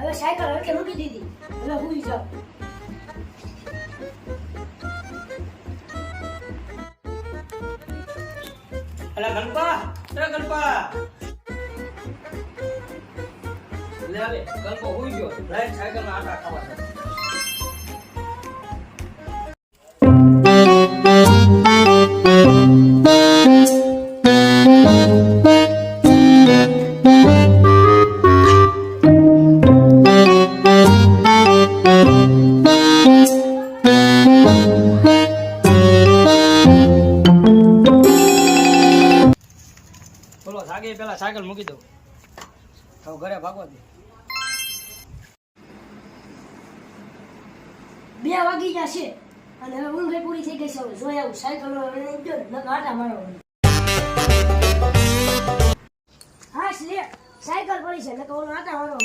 હવે સાયકલ હરકે મૂકી દીધી. હવે હુઈ જાવ. અલા ગણપા, ગણપા. લે આવે, ગણપો હુઈ ગયો. લાઈટ સાયકલ માં આટા ખાવા છે. બોલો સાગે પેલા સાયકલ મૂકી દઉં. હવે ઘરે ભાગવા દે. 2 વાગી ગયા છે અને હવે ઊંઘ પૂરી થઈ ગઈ છે. હવે જોઈ આવું સાયકલ લઈને ગયો ને આટા મારવા. હા લે સાયકલ પડી છે ને તો ઓલો આટા મારવા.